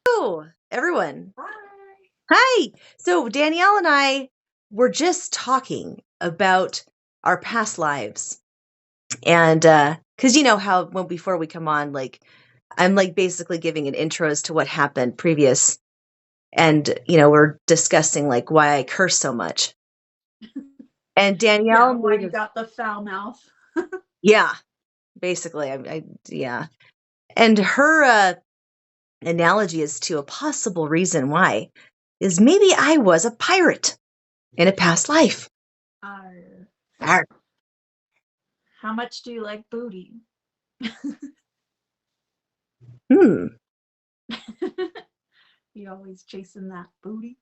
Hello, everyone. Hi. Hi. So Danielle and I were just talking about our past lives, and because you know how when before we come on, like I'm like basically giving an intro as to what happened previous, and we're discussing like why I curse so much. And Danielle Yeah, why made you a got the foul mouth. yeah, basically, yeah, and her analogy as to a possible reason why is maybe I was a pirate in a past life. Uh, Arr. how much do you like booty? Hmm. You always chasing that booty.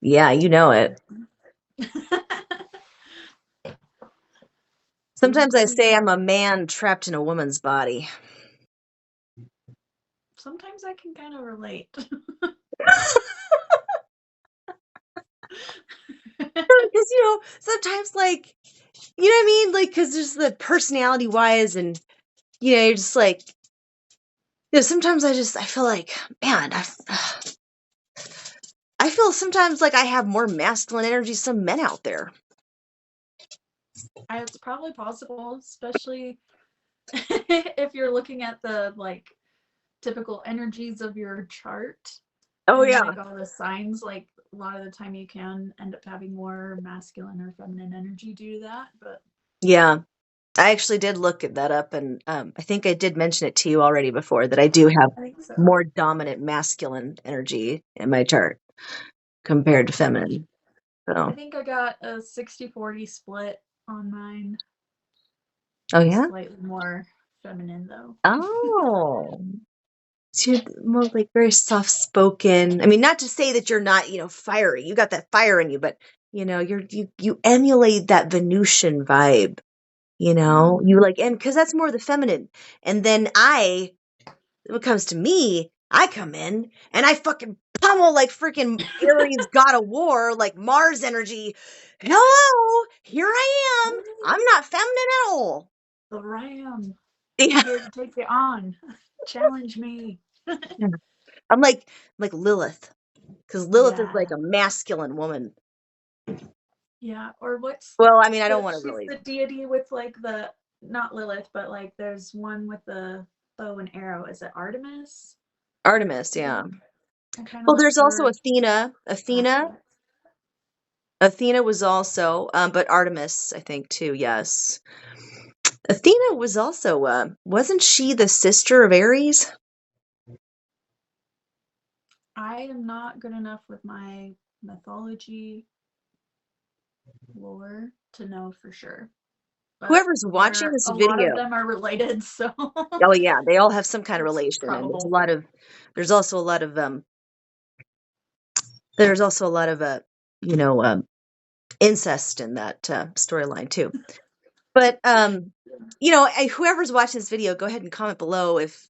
Yeah, you know it. Booty, Sometimes I booty, say I'm a booty. man trapped in a woman's body. Sometimes I can kind of relate. Because, sometimes, like, you know what I mean? Like, because there's the personality wise, and, you're just like, sometimes I feel like, man, I feel sometimes like I have more masculine energy than some men out there. It's probably possible, especially if you're looking at the typical energies of your chart Oh, and yeah. like all the signs. Like a lot of the time, you can end up having more masculine or feminine energy due to that. But Yeah. I actually did look that up, and I think I did mention it to you already before that I do have I think so. more dominant masculine energy in my chart compared to feminine. I So, think I got a 60-40 split on mine. oh yeah. Slightly more feminine though. Oh, so you're more like very soft spoken. I mean, not to say that you're not, fiery. You got that fire in you, but you emulate that Venusian vibe. You like, and because that's more the feminine. And then when it comes to me, I come in and I fucking pummel like freaking Aries god of war, like Mars energy. Hello, here I am. I'm not feminine at all. The Ram. Yeah. Here to take it on. Challenge me. I'm like Lilith, because Lilith is like Yeah. a masculine woman. Yeah. Or what's Well, I mean, I don't the want to she's really the deity with like the not Lilith, but like there's one with the bow and arrow. Is it Artemis? Artemis, I yeah. think I kind of Well, like there's also her Athena. Athena, aspect. Athena was also, but Artemis, I think too. Yes, Athena was also. Wasn't she the sister of Ares? I am not good enough with my mythology lore to know for sure. But Whoever's watching there this a lot of video. them are related, so Oh yeah, they all have some kind of it's relation, and probable. there's also a lot of there's also a lot of you know um incest in that storyline too. But whoever's watching this video, go ahead and comment below if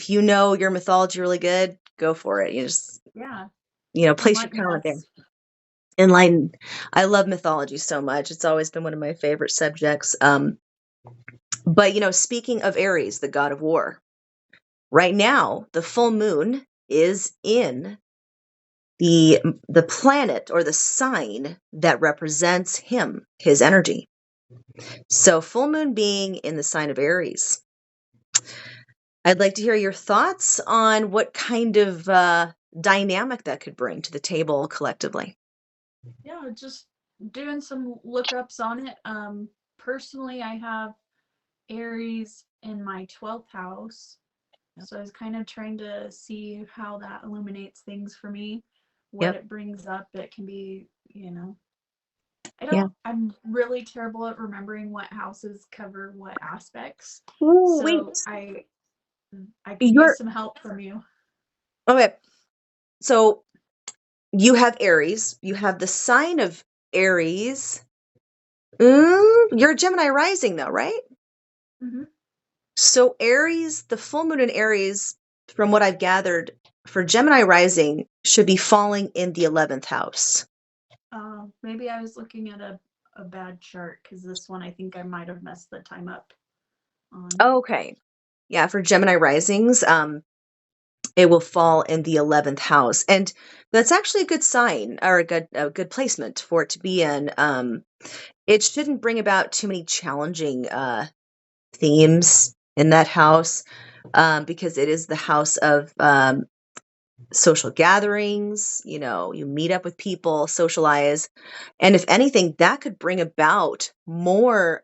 you know your mythology really good. Go for it. You just Yeah, place your enlighten comment there. us. Enlighten. I love mythology so much. It's always been one of my favorite subjects. But speaking of Aries, the god of war, right now the full moon is in the planet or the sign that represents him, his energy. So full moon being in the sign of Aries. I'd like to hear your thoughts on what kind of dynamic that could bring to the table collectively. Yeah, just doing some lookups on it. Personally, I have Aries in my 12th house. So I was kind of trying to see how that illuminates things for me, what Yep. it brings up. It can be, Yeah. I'm really terrible at remembering what houses cover what aspects. Ooh, wait. So I could use You're some help from you. okay. So you have Aries. You have the sign of Aries. You're a Gemini rising, though, right? Mm-hmm. So Aries, the full moon in Aries, from what I've gathered, for Gemini rising, should be falling in the 11th house. Maybe I was looking at a bad chart because this one I think I might have messed the time up on. Okay. Yeah, for Gemini risings, it will fall in the 11th house. And that's actually a good sign, or a good placement for it to be in. It shouldn't bring about too many challenging themes in that house, because it is the house of social gatherings. You meet up with people, socialize. And if anything, that could bring about more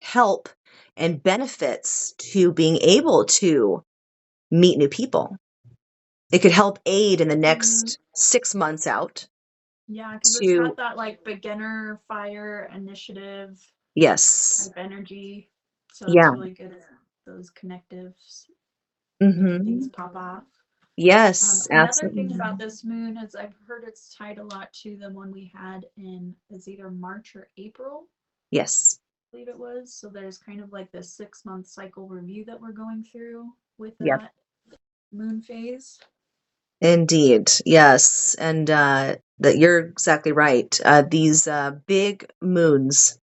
help and benefits to being able to meet new people. It could help aid in the Mm-hmm. next 6 months out Yeah, because it's to, got that like beginner fire initiative yes. type energy. So Yeah. it's really good at those connectives, making things Hmm. pop off. Yes, Another thing absolutely. about this moon is I've heard it's tied a lot to the one we had in is either March or April, Yes. I believe it was. So there's kind of like this 6 month cycle review that we're going through with Yep. that moon phase. Indeed. Yes. And that you're exactly right. These big moons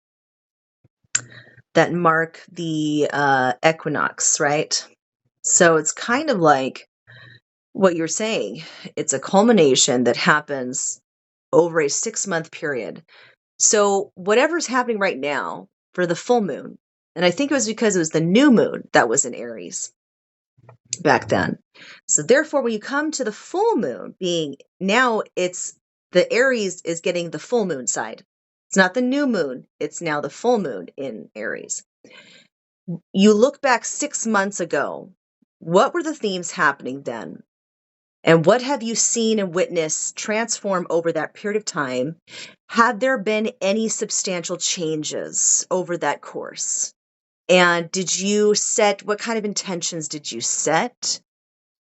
that mark the equinox, right? So it's kind of like what you're saying. It's a culmination that happens over a 6 month period. So whatever's happening right now for the full moon, and I think it was because it was the new moon that was in Aries back then. So therefore, when you come to the full moon, being now, it's the Aries is getting the full moon side. It's not the new moon, it's now the full moon in Aries. You look back 6 months ago, what were the themes happening then? And what have you seen and witnessed transform over that period of time? Have there been any substantial changes over that course? And what kind of intentions did you set?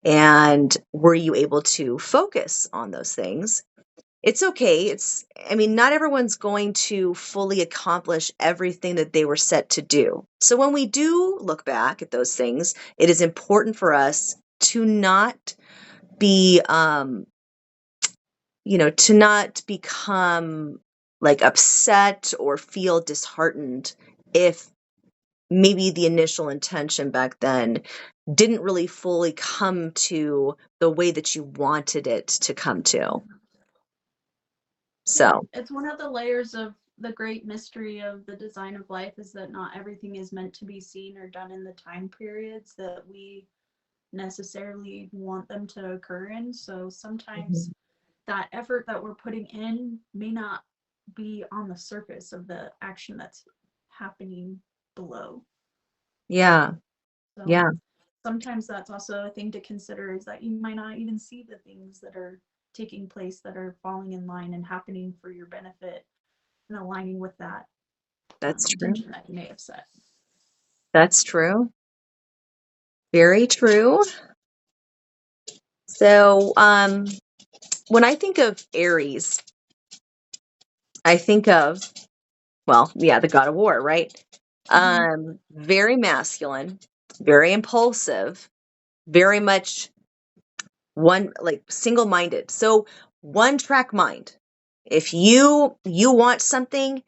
And were you able to focus on those things? It's okay. I mean, not everyone's going to fully accomplish everything that they were set to do. So when we do look back at those things, it is important for us to not be, to not become like upset or feel disheartened if maybe the initial intention back then didn't really fully come to the way that you wanted it to come to. Yeah, So, it's one of the layers of the great mystery of the design of life is that not everything is meant to be seen or done in the time periods that we necessarily want them to occur in. So sometimes mhm. that effort that we're putting in may not be on the surface of the action that's happening below. Yeah, So yeah, sometimes that's also a thing to consider is that you might not even see the things that are taking place that are falling in line and happening for your benefit and aligning with that that's true. intention that you may have set. That's true. Very true. So, when I think of Aries, I think of, well, yeah, the god of war, right? Mm-hmm. Very masculine, very impulsive, very much one, like, single-minded. So one track mind. If you want something,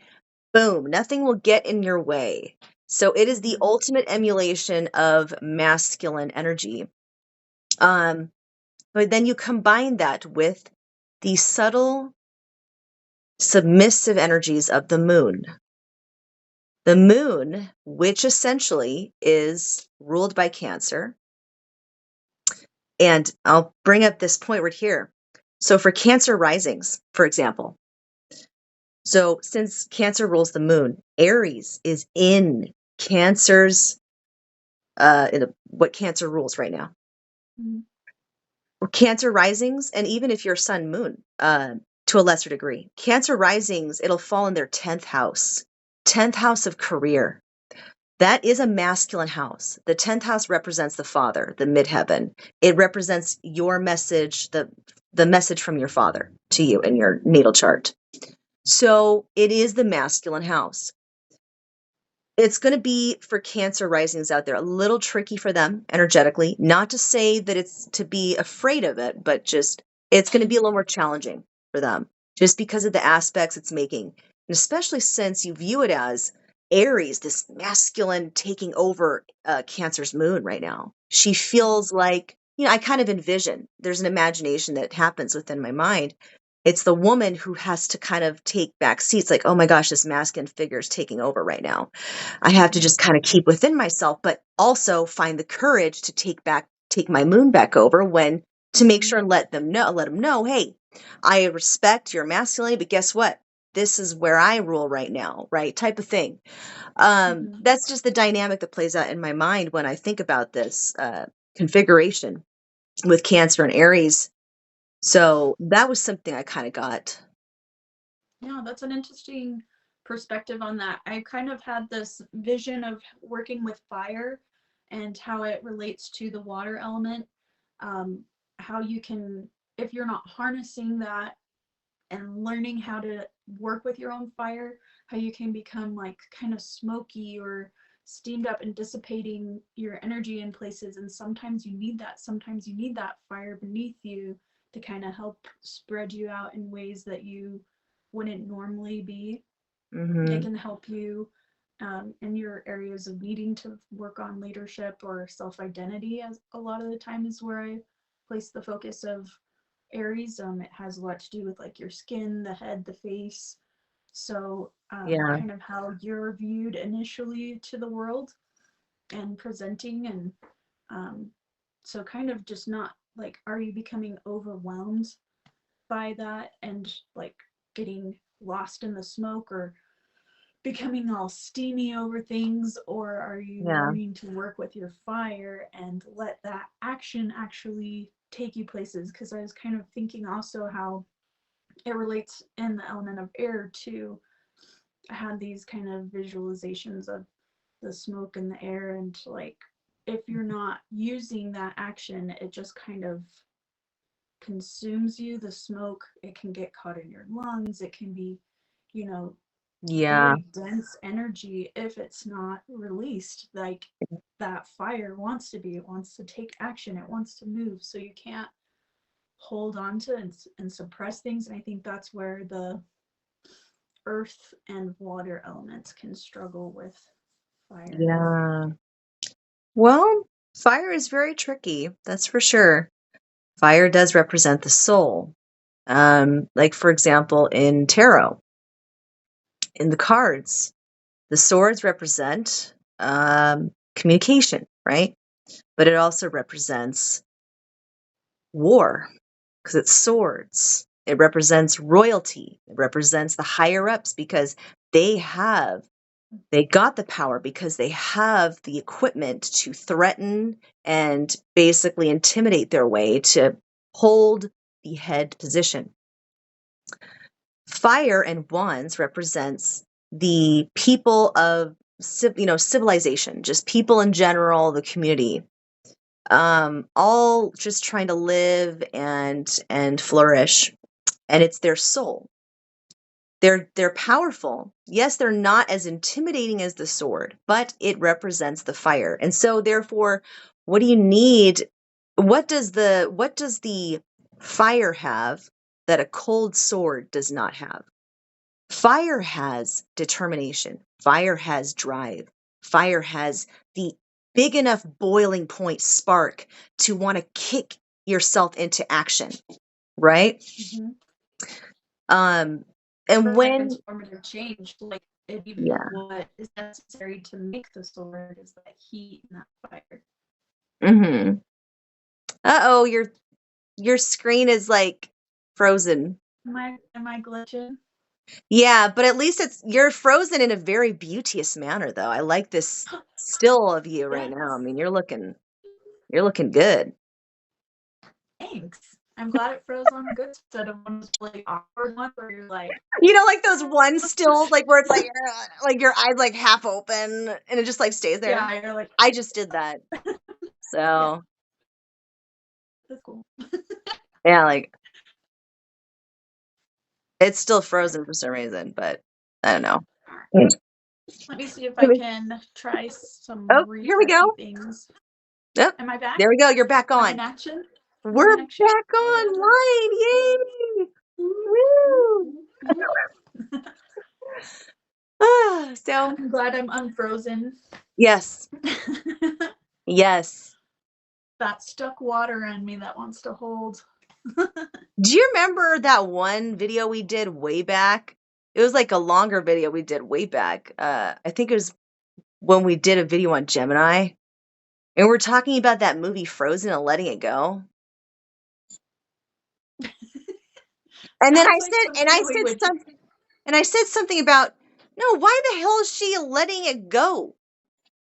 boom, nothing will get in your way. So it is the Mm-hmm. ultimate emulation of masculine energy. Um, but then you combine that with the subtle, submissive energies of the moon. The moon, which essentially is ruled by Cancer. And I'll bring up this point right here. So for Cancer risings, for example, so since Cancer rules the moon, Aries is in Cancer's what Cancer rules right now. Mm-hmm. Cancer risings, and even if you're Sun Moon, to a lesser degree, Cancer risings, it'll fall in their 10th house, 10th house of career. That is a masculine house. The 10th house represents the father, the midheaven. It represents your message, the message from your father to you in your natal chart. So it is the masculine house. It's going to be for Cancer risings out there a little tricky for them energetically. Not to say that it's to be afraid of it, but just it's going to be a little more challenging for them just because of the aspects it's making. And especially since you view it as Aries, this masculine taking over Cancer's moon right now. She feels like, I kind of envision, there's an imagination that happens within my mind. It's the woman who has to kind of take back seats, like, oh my gosh, this masculine figure is taking over right now. I have to just kind of keep within myself, but also find the courage to take my moon back over to make sure and let them know, hey, I respect your masculinity, but guess what? This is where I rule right now, right? Type of thing. That's just the dynamic that plays out in my mind when I think about this configuration with Cancer and Aries. So that was something I kind of got. Yeah, that's an interesting perspective on that. I kind of had this vision of working with fire and how it relates to the water element. How you can, if you're not harnessing that and learning how to work with your own fire, how you can become like kind of smoky or steamed up and dissipating your energy in places. And sometimes you need that. Sometimes you need that fire beneath you to kind of help spread you out in ways that you wouldn't normally be. It Hmm. can help you in your areas of needing to work on leadership or self identity, as a lot of the time is where I place the focus of Aries. It has a lot to do with like your skin, the head, the face. So, Yeah. kind of how you're viewed initially to the world and presenting. And um, so, kind of just not like, are you becoming overwhelmed by that and like getting lost in the smoke or becoming all steamy over things, or are you Yeah. learning to work with your fire and let that action actually take you places? Because I was kind of thinking also how it relates in the element of air too. I had these kind of visualizations of the smoke and the air, and like if you're not using that action, it just kind of consumes you. The smoke, it can get caught in your lungs. It can be, you know, Yeah. very dense energy if it's not released. Like that fire wants to be, it wants to take action, it wants to move. So you can't hold on to and suppress things. And I think that's where the earth and water elements can struggle with fire. Yeah. Well, fire is very tricky. That's for sure. Fire does represent the soul. Like for example, in tarot, in the cards, the swords represent communication, right? But it also represents war because it's swords. It represents royalty. It represents the higher ups because they have they got the power because they have the equipment to threaten and basically intimidate their way to hold the head position. Fire and wands represents the people of civilization, just people in general, the community, all just trying to live and flourish. And it's their soul. They're powerful. Yes, they're not as intimidating as the sword, but it represents the fire. And so therefore, what do you need? What does the fire have that a cold sword does not have? Fire has determination. Fire has drive. Fire has the big enough boiling point spark to want to kick yourself into action, right? Mm-hmm. Um, and For that when, transformative change, like it even yeah. what is necessary to make the sword is that heat and that fire. Mm-hmm. Uh-oh, your screen is like frozen. Am I glitching? Yeah, but at least you're frozen in a very beauteous manner though. I like this still of you right now. I Yes. mean, you're looking good. Thanks. I'm glad it froze on a good instead of one of those really awkward ones where you're like, Like those one stills, like where it's like your eyes like half open and it just like stays there. yeah, you're like, I just did that. yeah, So, that's cool. yeah, like it's still frozen for some reason, but I don't know. All right. Mm. Let me see if I can try some Oh, here we go. refreshy things. Oh, Am I back? there we go. You're back I'm in on. action. I'm We're in action. back online. Yay! Woo! So, I'm glad I'm unfrozen. yes, yes. That stuck water in me that wants to hold. Do you remember that one video we did way back? It was like a longer video we did way back. I think it was when we did a video on Gemini, and we're talking about that movie Frozen and letting it go. And then Sounds like something we would do. I said something about, no, why the hell is she letting it go?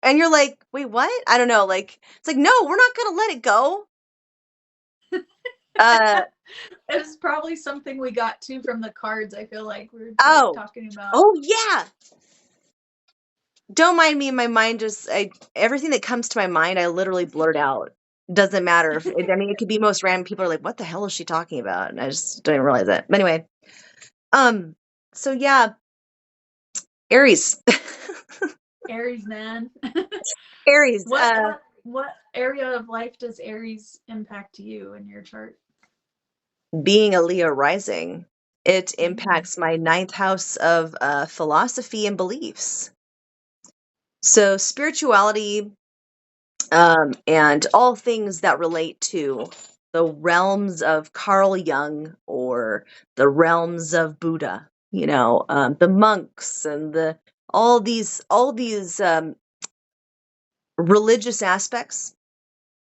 And you're like, wait, what? I don't know. Like, it's like, no, we're not gonna let it go. Uh, It was probably something we got to from the cards. I feel like we were like oh, talking about. oh yeah. Don't mind me. My mind just, everything that comes to my mind, I literally blurt out. Doesn't matter if, I mean, it could be most random. People are like, what the hell is she talking about? And I just don't even realize it. But anyway, um, so yeah, Aries, Aries, man. Aries, What area of life does Aries impact you in your chart? being a Leo rising, it Mm. impacts my ninth house of philosophy and beliefs. So spirituality, and all things that relate to the realms of Carl Jung or the realms of Buddha, the monks and all these religious aspects,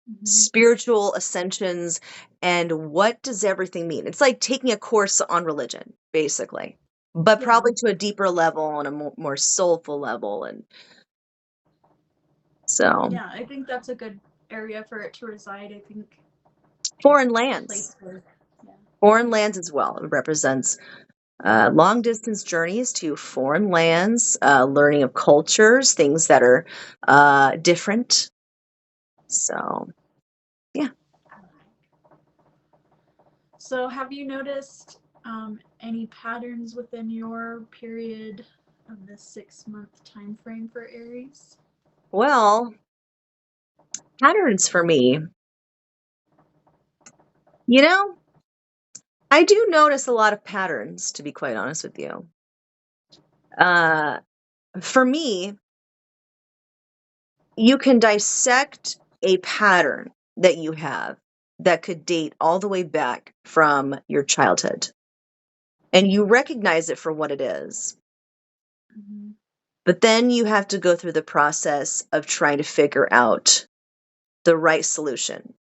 Hmm. spiritual ascensions, and what does everything mean? It's like taking a course on religion, basically, but Yeah, probably to a deeper level and a more soulful level. And so, yeah. I think that's a good area for it to reside. I think it's foreign a lands, place where, yeah. foreign lands as well. It represents long distance journeys to foreign lands, learning of cultures, things that are different. So, yeah. So, have you noticed any patterns within your period of this 6 month time frame for Aries? Well, patterns for me, you know, I do notice a lot of patterns, to be quite honest with you. Uh, for me, you can dissect a pattern that you have that could date all the way back from your childhood, and you recognize it for what it is. Mm-hmm. But then you have to go through the process of trying to figure out the right solution.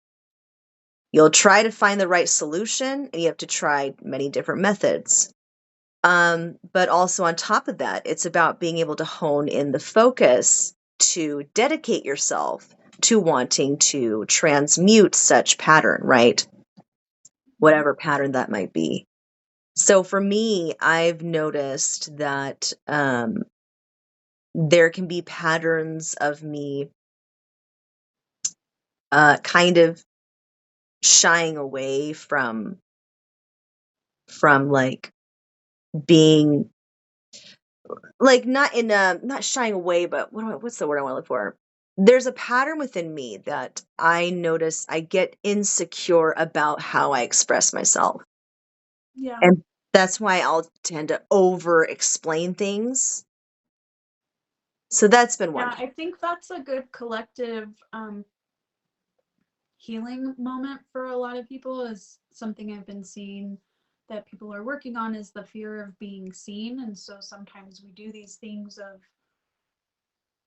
You'll try to find the right solution, and you have to try many different methods. But also on top of that, it's about being able to hone in the focus to dedicate yourself to wanting to transmute such pattern, right? Mm-hmm. Whatever pattern that might be. So for me, I've noticed that there can be patterns of me kind of shying away from like being like not in a not shying away, but what's the word I want to look for? There's a pattern within me that I notice I get insecure about how I express myself. Yeah. And that's why I'll tend to over explain things. So that's been one. Yeah, I think that's a good collective healing moment for a lot of people is something I've been seeing that people are working on is the fear of being seen. And so sometimes we do these things of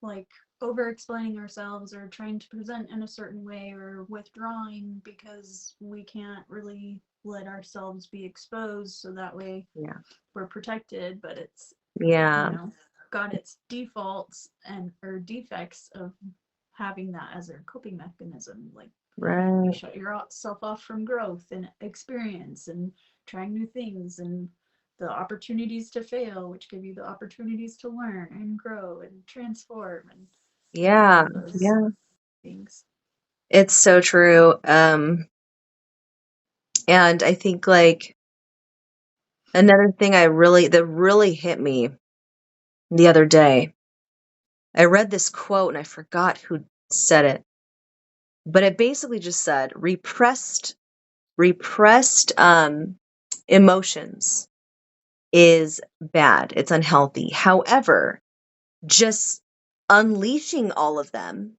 like over explaining ourselves or trying to present in a certain way or withdrawing because we can't really let ourselves be exposed so that way Yeah. we're protected, but it's, you Yeah. know, got its defaults and or defects of having that as a coping mechanism. Like you Right. shut yourself off from growth and experience and trying new things and the opportunities to fail, which give you the opportunities to learn and grow and transform and all Yeah. of those Yeah. things. It's so true. And I think like another thing that really hit me the other day, I read this quote and I forgot who said it, but it basically just said repressed emotions is bad. It's unhealthy. However, just unleashing all of them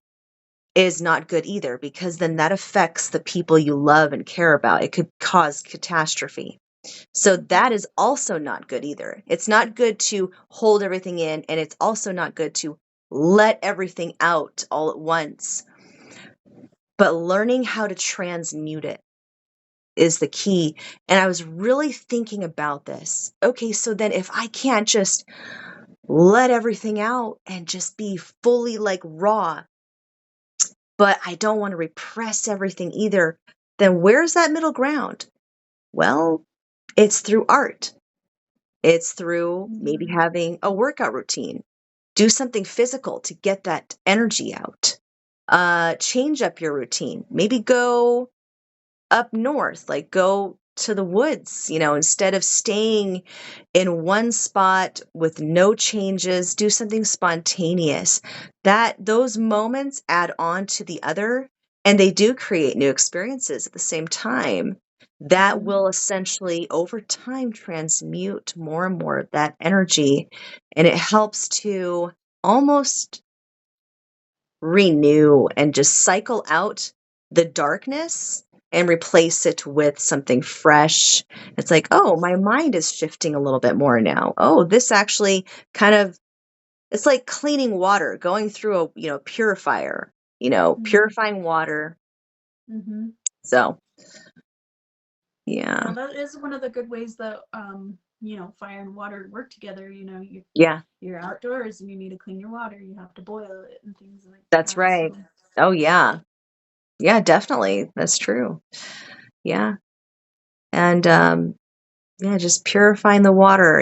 is not good either, because then that affects the people you love and care about. It could cause catastrophe. So that is also not good either. It's not good to hold everything in, and it's also not good to let everything out all at once. But learning how to transmute it is the key. And I was really thinking about this. Okay, so then if I can't just let everything out and just be fully like raw, but I don't want to repress everything either, then where's that middle ground? Well, it's through art. It's through maybe Yeah. having a workout routine. Do something physical to get that energy out. Change up your routine. Maybe go up north, like go to the woods, instead of staying in one spot with no changes, do something spontaneous. That those moments add on to the other, and they do create new experiences at the same time. That Mm-hmm. will essentially over time transmute more and more of that energy, and it helps to almost renew and just cycle out the darkness and replace it with something fresh. It's like, oh, Yes. my mind is shifting a little bit more now. Oh, this actually kind of, it's like cleaning water, going through a, purifier, Mm-hmm. purifying water. Mm-hmm. So, yeah. Yeah, that is one of the good ways that fire and water work together. Yeah, You're outdoors and you need to clean your water. You have to boil it and things like that's that. right. So Oh, yeah. Yeah, definitely. That's true. Yeah. And, yeah, just purifying the water,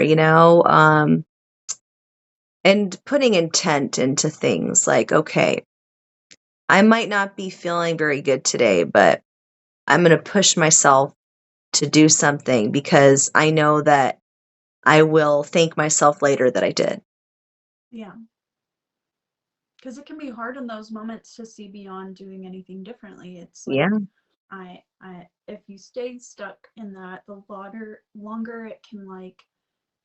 and putting intent into things like, okay, I might not be feeling very good today, but I'm going to push myself to do something because I know that I will thank myself later that I did. yeah, because it can be hard in those moments to see beyond doing anything differently. It's Yeah, like if you stay stuck in that, the longer it can like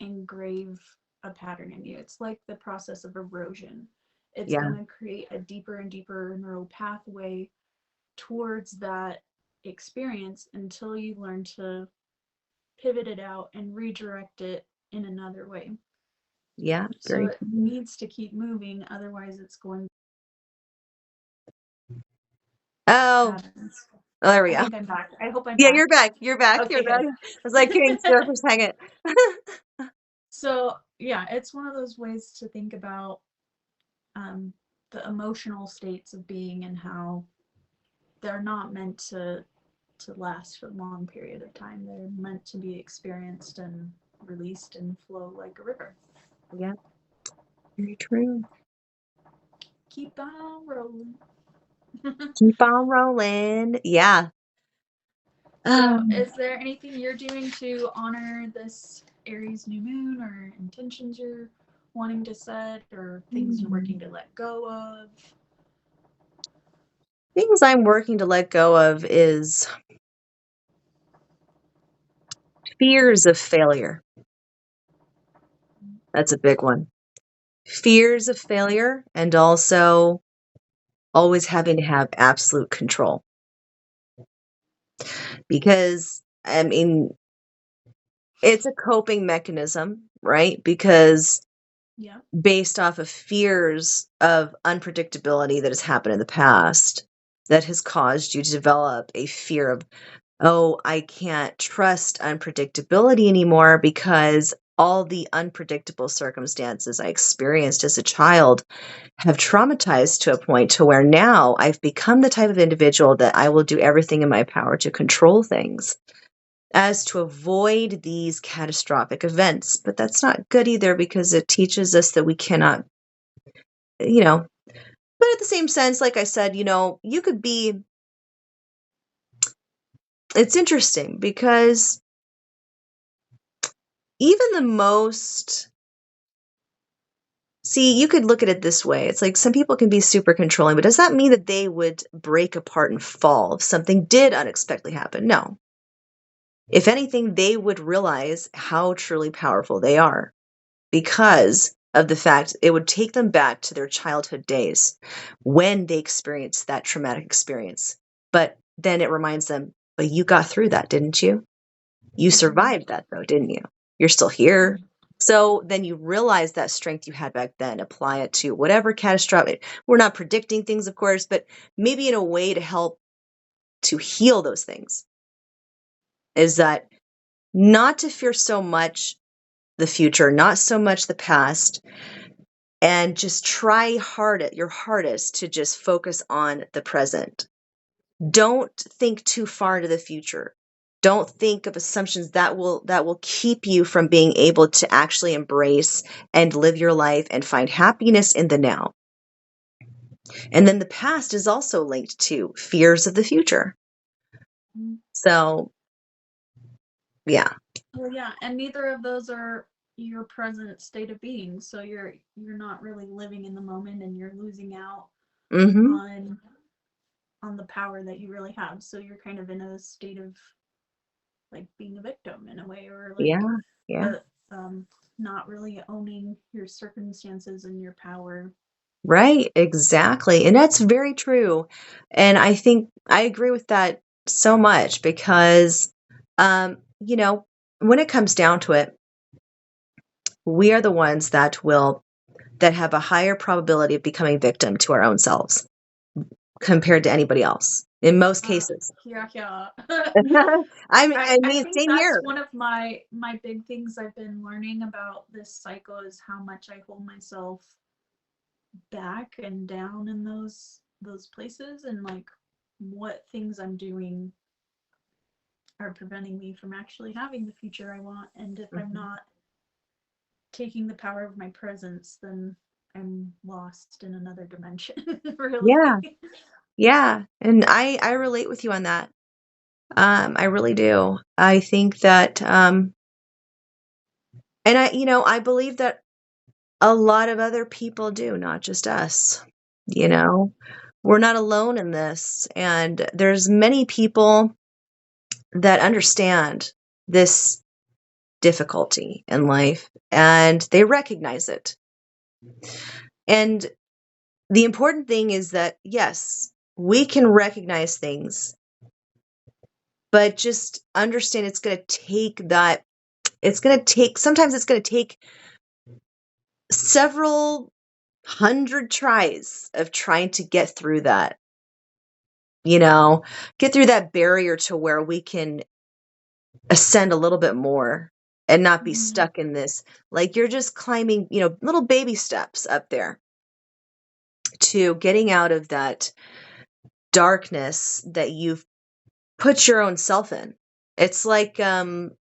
engrave a pattern in you. It's like the process of erosion. It's yeah, gonna create a deeper and deeper neural pathway towards that experience until you learn to pivot it out and redirect it in another way. yeah, So very it true. needs to keep moving, otherwise, it's going Oh, patterns. oh, there we I go. think I'm back. I hope I'm Yeah, back. you're back. You're back. You're Okay, back. I was like getting good. stir for a second. So, yeah, it's one of those ways to think about um, the emotional states of being and how they're not meant to last for a long period of time. They're meant to be experienced and released and flow like a river. Yeah, very true. Keep on rolling. Keep on rolling. Yeah. So, Um, is there anything you're doing to honor this Aries new moon, or intentions you're wanting to set, or things you're working to let go of? things I'm working to let go of is fears of failure. That's a big one. Fears of failure, and also always having to have absolute control. Because, I mean, it's a coping mechanism, right? Because Yeah. based off of fears of unpredictability that has happened in the past, that has caused you to develop a fear of, oh, I can't trust unpredictability anymore because all the unpredictable circumstances I experienced as a child have traumatized to a point to where now I've become the type of individual that I will do everything in my power to control things as to avoid these catastrophic events. But that's not good either, because it teaches us that we cannot, you know, but at the same sense, like I said, you could be, it's interesting because even the most, see, you could look at it this way. It's like some people can be super controlling, but does that mean that they would break apart and fall if something did unexpectedly happen? No. If anything, they would realize how truly powerful they are because of the fact it would take them back to their childhood days when they experienced that traumatic experience. But then it reminds them, but you got through that, didn't you? You Mhm. survived that though, didn't you? You're still here. So then you realize that strength you had back then, apply it to whatever catastrophic. We're not predicting things, of course, but maybe in a way to help to heal those things is that not to fear so much the future, not so much the past, and just try hard at your hardest to just focus on the present. Don't think too far into the future. Don't think of assumptions that will keep you from being able to actually embrace and live your life and find happiness in the now. And then the past is also linked to fears of the future. Mhm. So, yeah. Well, yeah, and neither of those are your present state of being. So you're not really living in the moment, and you're losing out Mhm. on the power that you really have. So you're kind of in a state of like being a victim in a way, or like Yeah. Yeah. a not really owning your circumstances and your power. Right, exactly. And that's very true. And I think I agree with that so much because, you know, when it comes down to it, we are the ones that have a higher probability of becoming victim to our own selves compared to anybody else in most cases. Yeah, yeah. I I mean, think same that's here. one of my big things I've been learning about this cycle is how much I hold myself back and down in those places, and like what things I'm doing are preventing me from actually having the future I want. And if I'm Mhm. not taking the power of my presence, then I'm lost in another dimension, Yeah, really. yeah. And I relate with you on that. I really do. I think that, and I believe that a lot of other people do, not just us. You know, we're not alone in this. And there's many people that understand this difficulty in life and they recognize it. And the important thing is that, yes, we can recognize things, but just understand sometimes it's going to take several hundred tries of trying to you know, get through that barrier to where we can ascend a little bit more and not be Mhm. stuck in this. Like you're just climbing, little baby steps up there to getting out of that darkness that you've put your own self in. It's like, like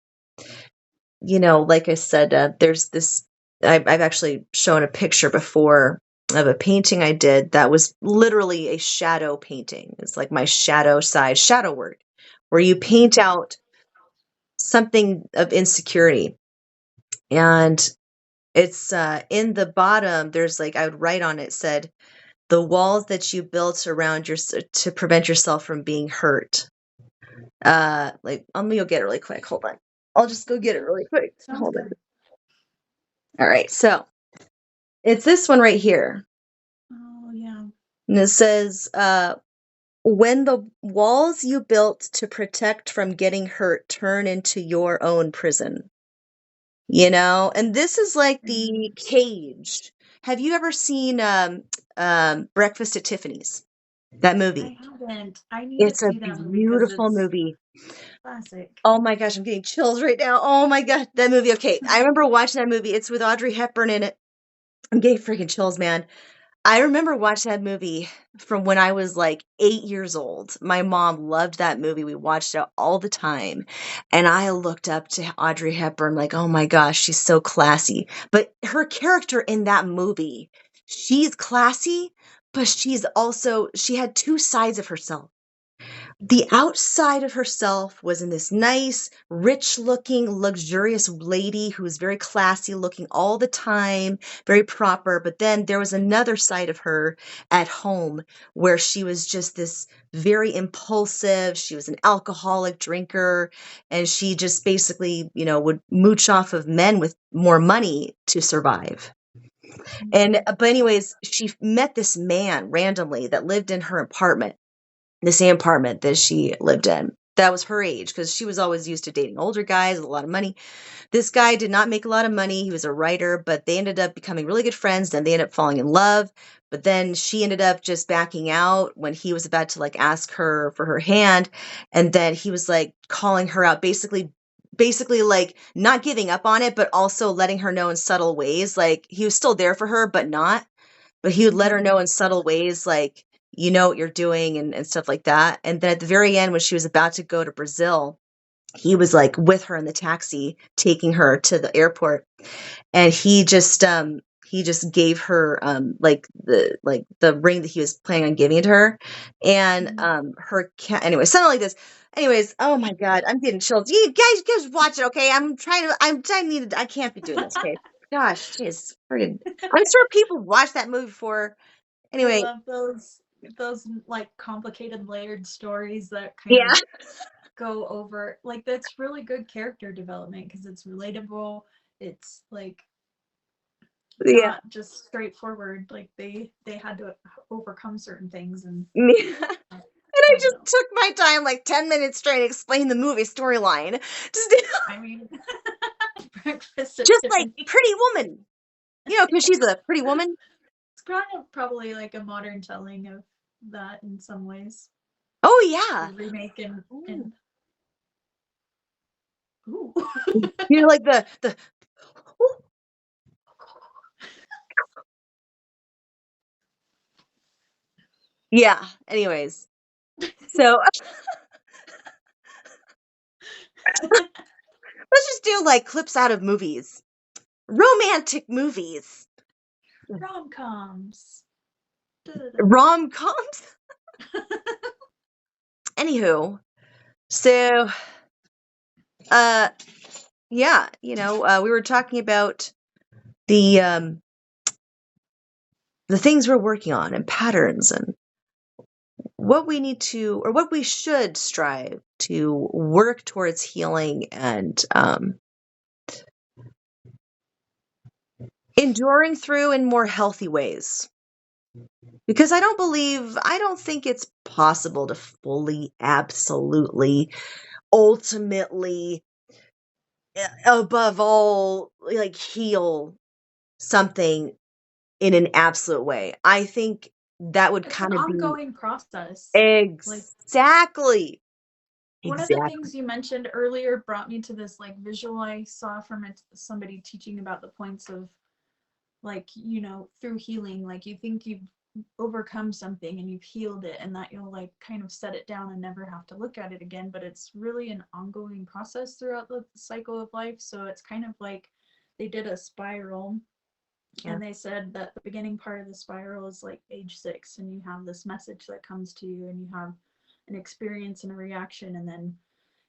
I said, there's this, I've actually shown a picture before of a painting I did that was literally a shadow painting. It's like my shadow side, shadow work, where you paint Mhm. out something of insecurity. And it's in the bottom, there's like, I would write on it, said, the walls that you built around to prevent yourself from being hurt. Like, let me go get it really quick. Hold on. I'll just go get it Okay, really quick. sounds Hold on. good. All right. So it's this one right here. Oh yeah. And it says, when the walls you built to protect from getting hurt turn into your own prison, and this is like the Mm, cage. Have you ever seen Breakfast at Tiffany's? That I movie. haven't. I need to It's a see that movie because beautiful it's movie. classic. Oh my gosh, I'm getting chills right now. Oh my god, that movie. Okay, I remember watching that movie. It's with Audrey Hepburn in it. I'm getting freaking chills, man. I remember watching that movie from when I was like 8 years old. My mom loved that movie. We watched it all the time. And I looked up to Audrey Hepburn like, oh my gosh, she's so classy. But her character in that movie, she's classy, but she had two sides of herself. the outside of herself was in this nice, rich looking, luxurious lady who was very classy looking all the time, very proper. But then there was another side of her at home where she was just this very impulsive. She was an alcoholic drinker, and she just basically, would mooch off of men with more money to survive. And, Mhm. but anyways, she met this man randomly that lived in her apartment, the same apartment that she lived in. That was her age because she was always used to dating older guys with a lot of money. This guy did not make a lot of money. He was a writer, but they ended up becoming really good friends. Then they ended up falling in love. But then she ended up just backing out when he was about to like ask her for her hand. And then he was like calling her out, basically like not giving up on it, but also letting her know in subtle ways. Like he was still there for her, but not. But he would let her Mhm. know in subtle ways, like, you know what you're doing and stuff like that. And then at the very end, when she was about to go to Brazil, he was like with her in the taxi, taking her to the airport. And he just gave her like the ring that he was planning on giving to her. And Mhm. her cat anyway, something like this. Anyways, oh my God, I'm getting chills. You guys watch it, okay? I can't be doing this, okay? Gosh, jeez, friggin'. I'm sure people watched that movie before. I Anyway, love those like complicated layered stories that kind yeah, of go over like that's really good character development because it's relatable. It's like yeah. not just straightforward. Like they had to overcome certain things and Yeah. And I I don't just know. took my time, like 10 minutes straight, to explain the movie storyline. Just, I mean, Breakfast at just like Tiffany. Pretty Woman, because she's a pretty woman. It's kind of probably like a modern telling of that in some ways. Oh, yeah. The remake and Mm. and ooh. Like the, yeah. Anyways, so let's just do like clips out of movies, romantic movies, Rom coms. rom coms. Anywho, so uh, yeah, we were talking about the um the things we're working on and patterns and what we need to or what we should strive to work towards healing and enduring through in more healthy ways. Because I don't think it's possible to fully, absolutely, ultimately, above all, like heal something in an absolute way. I think that would It's an kind of be ongoing process. Like exactly, one of the exactly. things you mentioned earlier brought me to this like visual I saw from it, somebody teaching about the points of like through healing, like you think you've overcome something and you've healed it and that you'll like kind of set it down and never have to look at it again, but it's really an ongoing process throughout the cycle of life. So it's kind of like they did a spiral Yeah, and they said that the beginning part of the spiral is like age 6 and you have this message that comes to you and you have an experience and a reaction and then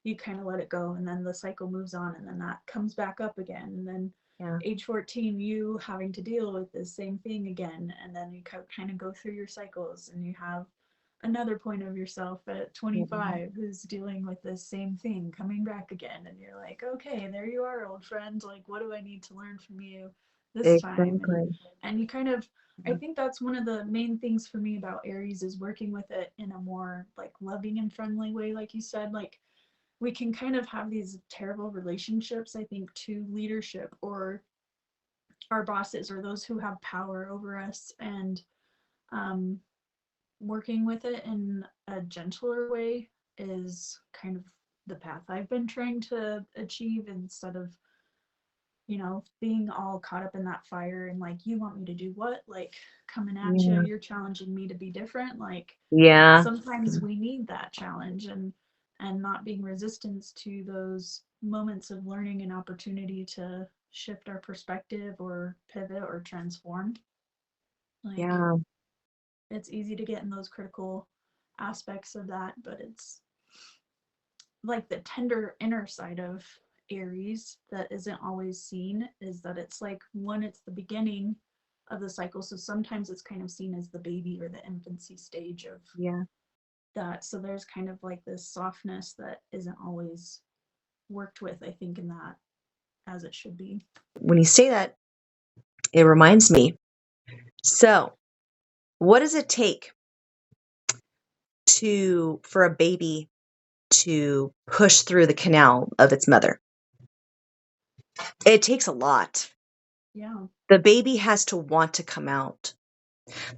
you kind of let it go and then the cycle moves on and then that comes back up again and then yeah, age 14 you having to deal with the same thing again and then you kind of go through your cycles and you have another point of yourself at yeah, 25 who's dealing with this same thing coming back again and you're like okay there you are old friend, like what do I need to learn from you this time exactly. and you kind of I think that's one of the main things for me about Aries is working with it in a more like loving and friendly way like you said, like we can kind of have these terrible relationships I think to leadership or our bosses or those who have power over us and um, working with it in a gentler way is kind of the path I've been trying to achieve instead of being all caught up in that fire and like you want me to do what, like coming at you, Yeah, you're challenging me to be different, like yeah, sometimes we need that challenge and not being resistance to those moments of learning and opportunity to shift our perspective or pivot or transform, like yeah. it's easy to get in those critical aspects of that but it's like the tender inner side of Aries that isn't always seen is that it's like one, it's the beginning of the cycle. So sometimes it's kind of seen as the baby or the infancy stage of Yeah. that. So there's kind of like this softness that isn't always worked with, I think, in that as it should be. When you say that, it reminds me. So, what does it take for a baby to push through the canal of its mother? It takes a lot. Yeah. The baby has to want to come out.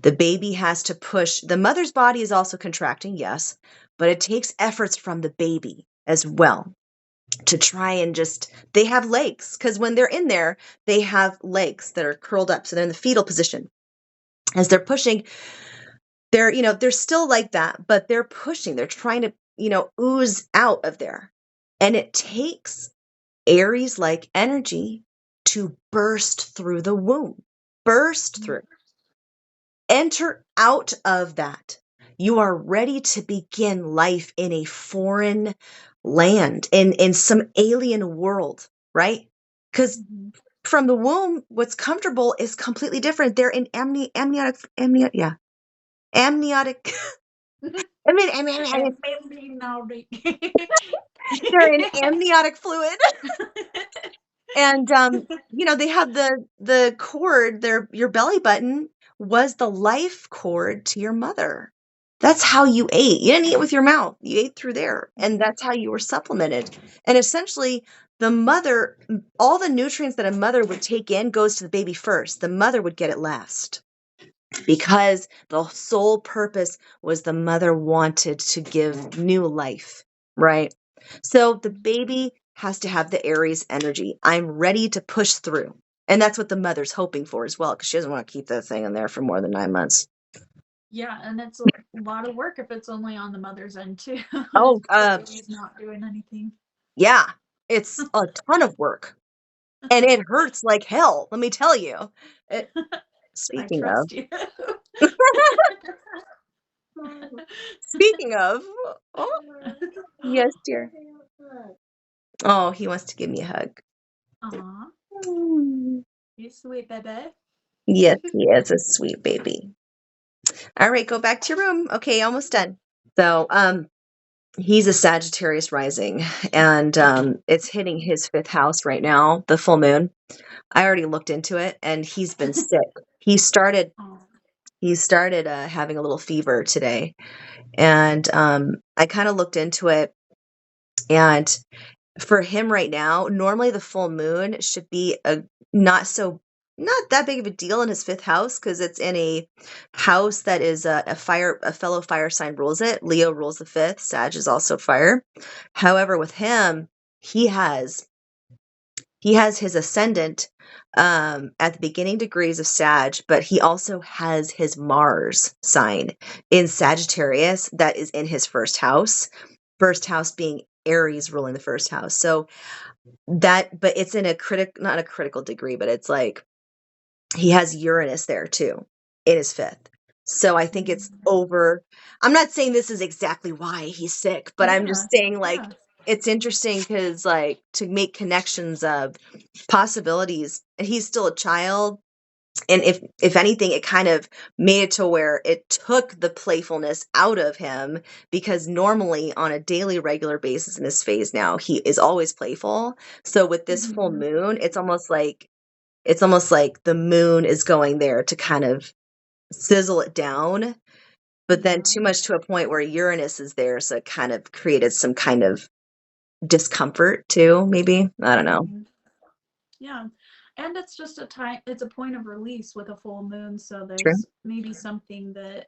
The baby has to push. The mother's body is also contracting, yes, but it takes efforts from the baby as well to try and they have legs because when they're in there, they have legs that are curled up. So they're in the fetal position. As they're pushing, they're still like that, but they're pushing. They're trying to, ooze out of there. And it takes Aries like energy to burst through the womb, burst through. Enter out of that. You are ready to begin life in a foreign land, in some alien world, right? Because Mm-hmm. from the womb, what's comfortable is completely different. They're in yeah, amniotic. I mean, they're in amniotic fluid. And they have the cord, your belly button was the life cord to your mother. That's how you ate. You didn't eat with your mouth. You ate through there. And Mm-hmm. that's how you were supplemented. And essentially the mother, all the nutrients that a mother would take in goes to the baby first. The mother would get it last because the sole purpose was the mother wanted to give new life, right? So the baby has to have the Aries energy. I'm ready to push through. And that's what the mother's hoping for as well, because she doesn't want to keep that thing in there for more than 9 months. Yeah, and it's a lot of work if it's only on the mother's end too. Oh, If the baby's not doing anything. yeah, it's a ton of work. And it hurts like hell, let me tell you. It, I speaking of, trust you. speaking of, oh, yes, dear. Oh, he wants to give me a hug. Aw, Mm. you sweet baby. Yes, he is a sweet baby. All right, go back to your room. Okay, almost done. So, he's a Sagittarius rising, and it's hitting his fifth house right now, the full moon. I already looked into it, and he's been sick. He started Oh. he started having a little fever today, and I kind of looked into it, and for him right now, normally the full moon should be a not so not that big of a deal in his fifth house because it's in a house that is a fellow fire sign rules it. Leo rules the fifth. Sag is also fire. However, with him, he has he has his ascendant at the beginning degrees of Sag, but he also has his Mars sign in Sagittarius that is in his first house. First house being Aries ruling the first house. So but it's in not a critical degree, but it's like he has Uranus there too in his fifth. So I think it's Mm. over. I'm not saying this is exactly why he's sick, but I'm Yeah, just saying like yeah. it's interesting because like to make connections of possibilities. And he's still a child. And if anything, it kind of made it to where it took the playfulness out of him because normally on a daily regular basis in his phase now, he is always playful. So with this full Mm-hmm. moon, it's almost like the moon is going there to kind of sizzle it down, but then Yeah. too much to a point where Uranus is there, so it kind of created some kind of discomfort too, maybe. I don't know. Mm-hmm. Yeah. And it's just a time, it's a point of release with a full moon. So True. there's maybe something that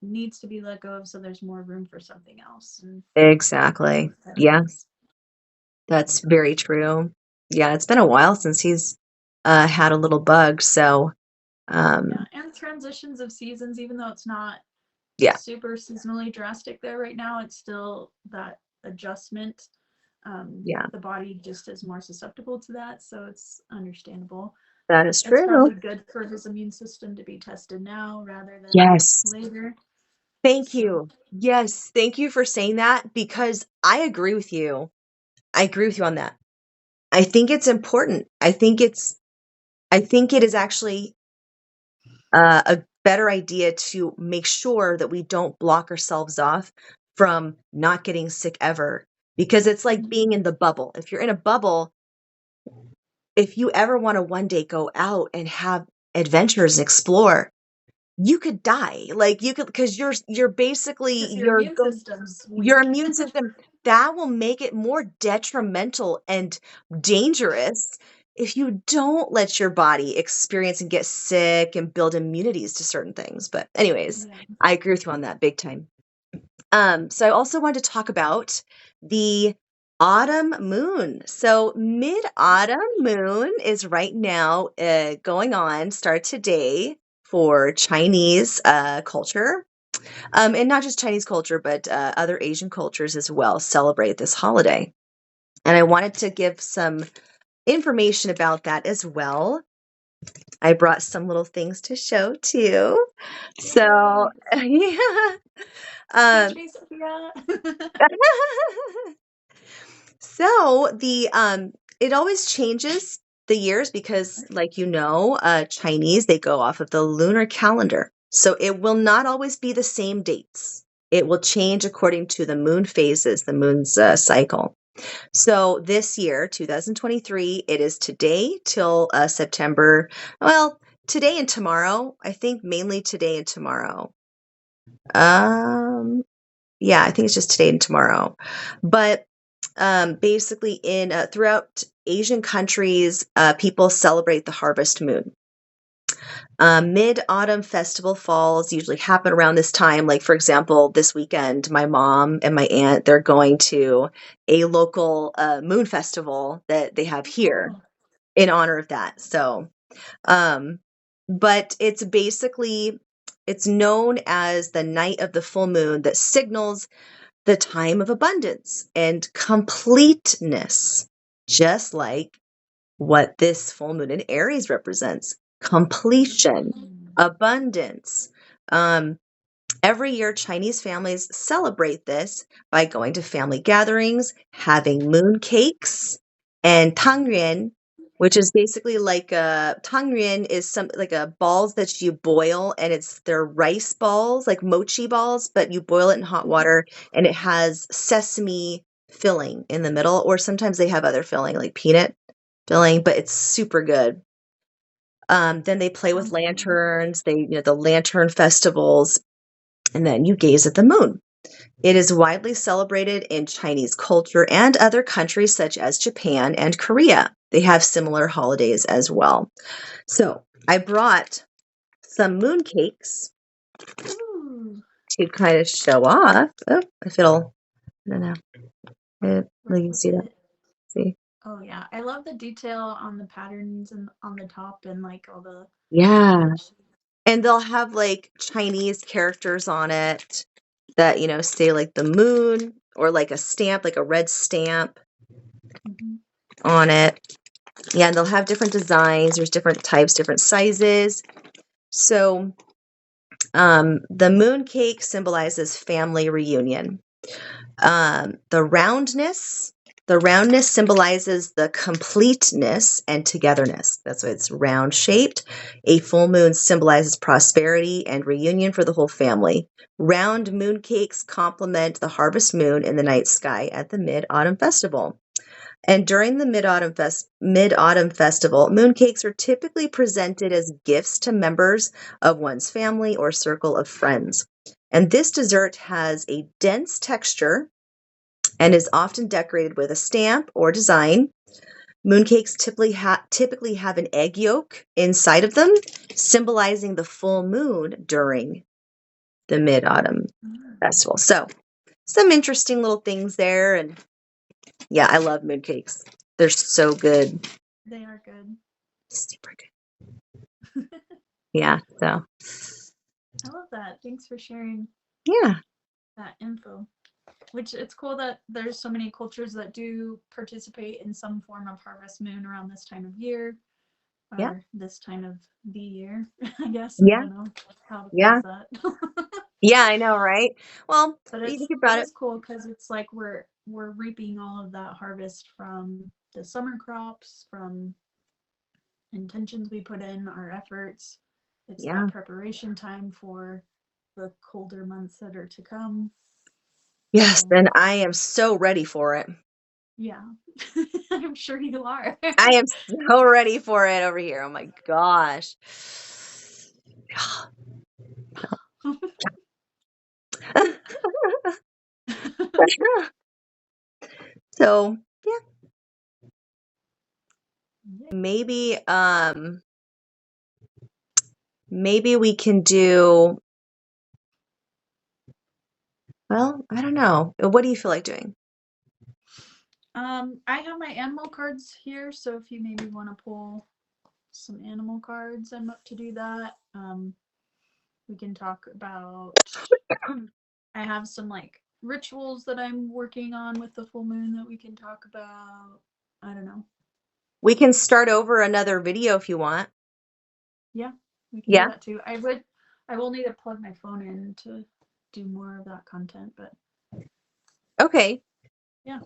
needs to be let go of. So there's more room for something else. And Exactly. that Yeah, is. that's very true. Yeah, it's been a while since he's had a little bug, so Yeah. um And transitions of seasons, even though it's not yeah, super seasonally drastic there right now, it's still that adjustment. yeah, The body just is more susceptible to that. So it's understandable. that is It's true. probably good for his immune system to be tested now rather than Yes. later. Thank So, you. Yes, thank you for saying that because I agree with you. I agree with you on that. I think it's important. I think it is actually a better idea to make sure that we don't block ourselves off from not getting sick ever because it's like mhm. being in the bubble. If you're in a bubble, if you ever want to one day go out and have adventures and explore, you could die. Like you could because you're basically Because your immune system's your weak. immune system that will make it more detrimental and dangerous if you don't let your body experience and get sick and build immunities to certain things. But anyways, Yeah. I agree with you on that big time. So I also wanted to talk about the autumn moon. So mid-autumn moon is right now going on, start today for Chinese culture. And not just Chinese culture, but other Asian cultures as well celebrate this holiday. And I wanted to give some information about that as well. I brought some little things to show too. So, Yay. yeah. Teach Um, me, Sophia. so it always changes the years because, like Chinese they go off of the lunar calendar, so it will not always be the same dates. It will change according to the moon phases, the moon's cycle. So this year, 2023, it is today till September. Well, today and tomorrow. I think mainly today and tomorrow. Um, yeah, I think it's just today and tomorrow. But basically, in throughout Asian countries, people celebrate the harvest moon. Mid-autumn festival falls usually happen around this time. Like for example, this weekend, my mom and my aunt they're going to a local moon festival that they have Oh, here cool. in honor of that. So, um, but it's known as the night of the full moon that signals the time of abundance and completeness, just like what this full moon in Aries represents completion, Mm. abundance. Um, Every year, Chinese families celebrate this by going to family gatherings, having moon cakes, and tangyuan, which is basically like a tangyuan is some like a balls that you boil, and they're rice balls, like mochi balls, but you boil it in hot water, and it has sesame filling in the middle, or sometimes they have other filling like peanut filling, but it's super good. Then they play with Sounds yummy. lanterns. The lantern festivals and then you gaze at the moon. It is widely celebrated in Chinese culture and other countries such as Japan and Korea. They have similar holidays as well. So I brought some moon cakes Ooh, to kind of show off. Oh, if it'll, I don't know. let's You can look see at that. it. See? Oh yeah, I love the detail on the patterns and on the top and like all the Yeah. different shapes. And they'll have like Chinese characters on it that, say like the moon or like a stamp, like a red stamp Hmm. on it. Yeah, and they'll have different designs. There's different types, different sizes. So, the moon cake symbolizes family reunion. The roundness symbolizes the completeness and togetherness. That's why it's round shaped. A full moon symbolizes prosperity and reunion for the whole family. Round moon cakes complement the harvest moon in the night sky at the Mid Autumn Festival. And during the Mid-Autumn Festival, mooncakes are typically presented as gifts to members of one's family or circle of friends. And this dessert has a dense texture and is often decorated with a stamp or design. Mooncakes typically have an egg yolk inside of them, symbolizing the full moon during the Mid-Autumn Mm. Festival. So, some interesting little things there. And yeah, I love mooncakes. They're so good. They are good. Super good. Yeah, so I love that. Thanks for sharing yeah, that info. Which it's cool that there's so many cultures that do participate in some form of harvest moon around this time of year yeah, or this time of the year. I guess I yeah, don't know how to phrase yeah. that. Yeah, I know, right? Well, But you think it about it. is cool because it's like we're reaping all of that harvest from the summer crops, from intentions we put in, our efforts. It's Yeah. that preparation time for the colder months that are to come. Yes, So and I am so ready for it. yeah, I'm sure you are. I am so ready for it over here. Oh my gosh. So, yeah, maybe maybe we can do, well, I don't know. What do you feel like doing? I have my animal cards here, so if you maybe want to pull some animal cards, I'm up to do that. We can talk about. I have some like rituals that I'm working on with the full moon that we can talk about. I don't know. We can start over another video if you want. Yeah, we can do Yeah. that too. I will need to plug my phone in to do more of that content, but Okay. yeah.